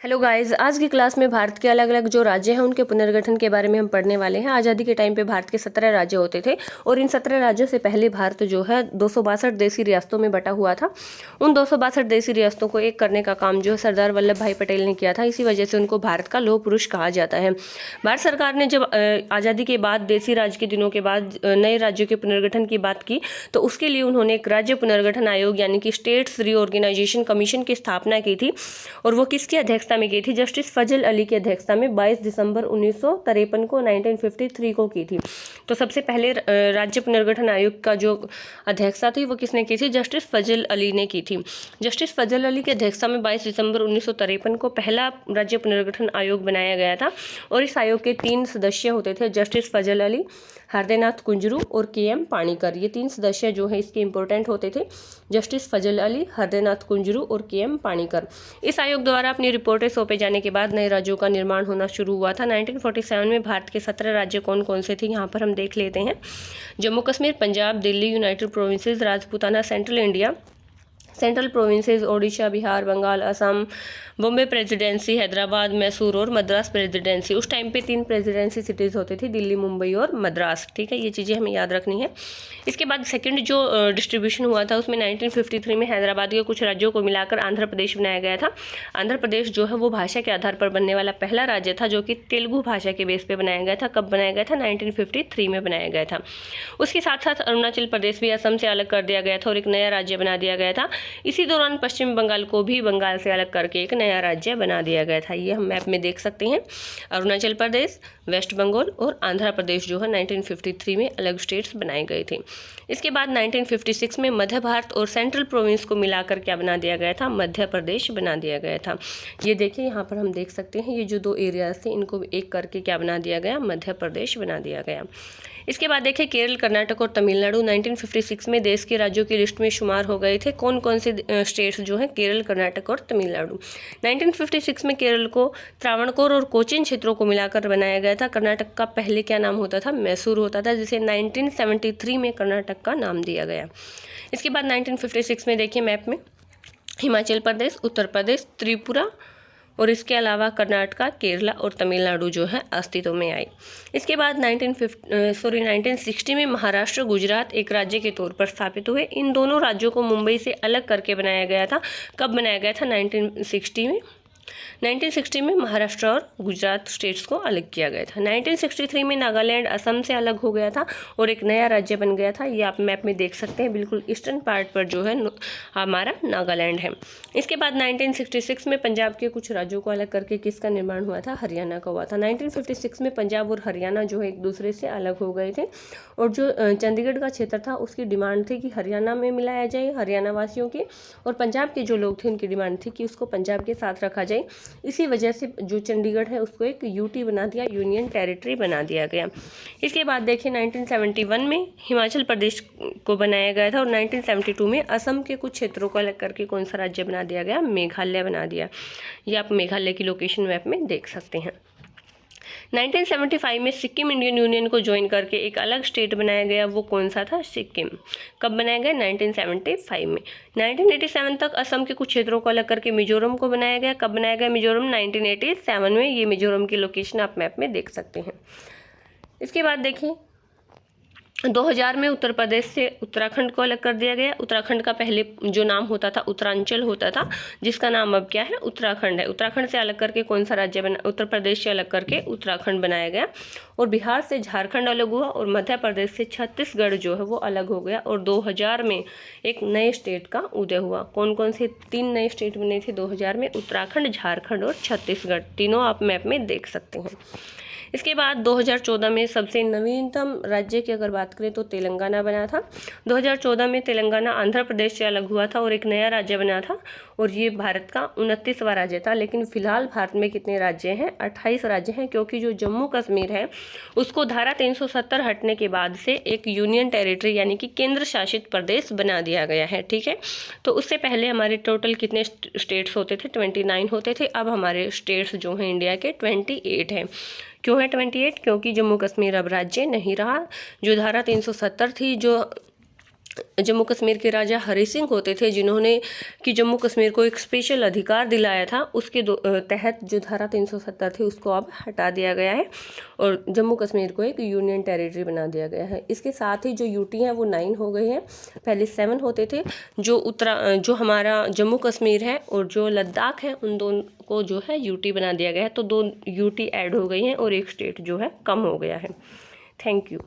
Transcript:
Hello guys, आज की class में भारत के अलग अलग जो राज्य हैं उनके पुनर्गठन के बारे में हम पढ़ने वाले हैं। आज़ादी के टाइम पे भारत के 17 राज्य होते थे और इन 17 राज्यों से पहले भारत जो है 262 देशी रियासतों में बटा हुआ था। उन 262 देशी रियासतों को एक करने का काम जो है सरदार वल्लभ भाई पटेल ने किया था। इसी वजह से उनको भारत का लौह पुरुष कहा जाता है। भारत सरकार ने जब आज़ादी के बाद देशी राज्य के दिनों के बाद नए राज्यों के पुनर्गठन की बात की तो उसके लिए उन्होंने एक राज्य पुनर्गठन आयोग यानी कि स्टेट्स रीऑर्गेनाइजेशन कमीशन की स्थापना की थी और वो किसकी अध्यक्षता में की थी? जस्टिस फजल अली की अध्यक्षता में 22 दिसंबर 1953 को 1953 को की थी। तो सबसे पहले राज्य पुनर्गठन आयोग का जो अध्यक्षता थी वो किसने की थी? जस्टिस फजल अली ने की थी। जस्टिस फजल अली की अध्यक्षता में 22 दिसंबर 1953 को पहला राज्य पुनर्गठन आयोग बनाया गया था और इस आयोग के 3 सदस्य होते थे, जस्टिस फजल अली, हरदेनाथ कुंजरू और के.एम. पाणिकर। ये 3 सदस्य जो है इसके इंपॉर्टेंट होते थे, जस्टिस फजल अली, हरदेनाथ कुंजरू और के.एम. पाणिकर। इस आयोग द्वारा अपनी रिपोर्टें सौंपे जाने के बाद नए राज्यों का निर्माण होना शुरू हुआ था। 1947 में भारत के 17 राज्य कौन कौन से थे यहाँ पर हम देख लेते हैं। Jammu Kashmir, Punjab, Delhi, United Provinces, Rajputana, Central India, Central Provinces, Odisha, Bihar, Bengal, Assam, Bombay Presidency, Hyderabad, Mysore और मद्रास प्रेसिडेंसी। उस टाइम पे 3 प्रेसिडेंसी सिटीज़ होती थी, दिल्ली, मुंबई और मद्रास। ठीक है, ये चीज़ें हमें याद रखनी है। इसके बाद सेकंड जो डिस्ट्रीब्यूशन हुआ था उसमें 1953 में हैदराबाद के कुछ राज्यों को मिलाकर आंध्र प्रदेश बनाया गया था। आंध्र प्रदेश जो है वो भाषा के आधार पर बनने वाला पहला राज्य था जो कि तेलुगु भाषा के बेस पे बनाया गया था। कब बनाया गया था? 1953 में बनाया गया था। उसके साथ साथ अरुणाचल प्रदेश भी असम से अलग कर दिया गया था और एक नया राज्य बना दिया गया था। इसी दौरान पश्चिम बंगाल को भी बंगाल से अलग करके एक नया राज्य बना दिया गया था। ये हम मैप में देख सकते हैं। अरुणाचल प्रदेश, वेस्ट बंगाल और आंध्र प्रदेश जो है 1953 में अलग स्टेट्स बनाए गए थे। इसके बाद 1956 में मध्य भारत और सेंट्रल प्रोविंस को मिलाकर क्या बना दिया गया था? मध्य प्रदेश बना दिया गया था। ये देखिए यहाँ पर हम देख सकते हैं, ये जो 2 एरियाज थे इनको एक करके क्या बना दिया गया? मध्य प्रदेश बना दिया गया। इसके बाद देखिए केरल, कर्नाटक और तमिलनाडु 1956 में देश के राज्यों की लिस्ट में शुमार हो गए थे। कौन कौन से स्टेट्स जो हैं? केरल, कर्नाटक और तमिलनाडु। 1956 में केरल को त्रावणकोर और कोचीन क्षेत्रों को मिलाकर बनाया गया था। कर्नाटक का पहले क्या नाम होता था? मैसूर होता था, जिसे 1973 में कर्नाटक का नाम दिया गया। इसके बाद 1956 में देखिए मैप में हिमाचल प्रदेश, उत्तर प्रदेश, त्रिपुरा और इसके अलावा कर्नाटका, केरला और तमिलनाडु जो है अस्तित्व में आई। इसके बाद 1960 में महाराष्ट्र, गुजरात एक राज्य के तौर पर स्थापित हुए। इन दोनों राज्यों को मुंबई से अलग करके बनाया गया था। कब बनाया गया था? 1960 में। 1960 में महाराष्ट्र और गुजरात स्टेट्स को अलग किया गया था। 1963 में नागालैंड असम से अलग हो गया था और एक नया राज्य बन गया था। ये आप मैप में देख सकते हैं, बिल्कुल ईस्टर्न पार्ट पर जो है हमारा नागालैंड है। इसके बाद 1966 में पंजाब के कुछ राज्यों को अलग करके किसका निर्माण हुआ था? हरियाणा का हुआ था। 1956 में पंजाब और हरियाणा जो है एक दूसरे से अलग हो गए थे और जो चंडीगढ़ का क्षेत्र था उसकी डिमांड थी कि हरियाणा में मिलाया जाए हरियाणा वासियों के, और पंजाब के जो लोग थे उनकी डिमांड थी कि उसको पंजाब के साथ रखा जाए। इसी वजह से जो चंडीगढ़ है उसको एक यूटी बना दिया, यूनियन टेरिटरी बना दिया गया। इसके बाद देखिए 1971 में हिमाचल प्रदेश को बनाया गया था और 1972 में असम के कुछ क्षेत्रों को अलग करके कौन सा राज्य बना दिया गया? मेघालय बना दिया। ये आप मेघालय की लोकेशन मैप में देख सकते हैं। 1975 में सिक्किम इंडियन यूनियन को ज्वाइन करके एक अलग स्टेट बनाया गया। वो कौन सा था? सिक्किम। कब बनाया गया? 1975 में। 1987 तक असम के कुछ क्षेत्रों को अलग करके मिजोरम को बनाया गया। कब बनाया गया मिजोरम? 1987 में। ये मिजोरम की लोकेशन आप मैप में देख सकते हैं। इसके बाद देखिए 2000 में उत्तर प्रदेश से उत्तराखंड को अलग कर दिया गया। उत्तराखंड का पहले जो नाम होता था उत्तरांचल होता था, जिसका नाम अब क्या है? उत्तराखंड है। उत्तराखंड से अलग करके कौन सा राज्य बना? उत्तर प्रदेश से अलग करके उत्तराखंड बनाया गया। और बिहार से झारखंड अलग हुआ और मध्य प्रदेश से छत्तीसगढ़ जो है वो अलग हो गया। और 2000 में एक नए स्टेट का उदय हुआ। कौन कौन से 3 नए स्टेट बने थे 2000 में? उत्तराखंड, झारखंड और छत्तीसगढ़। तीनों आप मैप में देख सकते हैं। इसके बाद 2014 में सबसे नवीनतम राज्य की अगर बात करें तो तेलंगाना बना था। 2014 में तेलंगाना आंध्र प्रदेश से अलग हुआ था और एक नया राज्य बना था और ये भारत का 29वां राज्य था। लेकिन फिलहाल भारत में कितने राज्य हैं? 28 राज्य हैं, क्योंकि जो जम्मू कश्मीर है उसको धारा 370 हटने के बाद से एक यूनियन टेरिटरी यानी कि केंद्र शासित प्रदेश बना दिया गया है। ठीक है, तो उससे पहले हमारे टोटल कितने स्टेट्स होते थे? 29 होते थे। अब हमारे स्टेट्स जो हैं इंडिया के 28 हैं। क्यों है 28? क्योंकि जम्मू कश्मीर अब राज्य नहीं रहा। जो धारा 370 थी जो जम्मू कश्मीर के राजा हरि सिंह होते थे, जिन्होंने कि जम्मू कश्मीर को एक स्पेशल अधिकार दिलाया था, उसके तहत जो धारा 370 थी उसको अब हटा दिया गया है और जम्मू कश्मीर को एक यूनियन टेरिटरी बना दिया गया है। इसके साथ ही जो यूटी हैं वो 9 हो गए हैं, पहले 7 होते थे। जो हमारा जम्मू कश्मीर है और जो लद्दाख है, उन दोनों को जो है यूटी बना दिया गया है, तो 2 यूटी ऐड हो गई हैं और एक स्टेट जो है कम हो गया है। Thank you.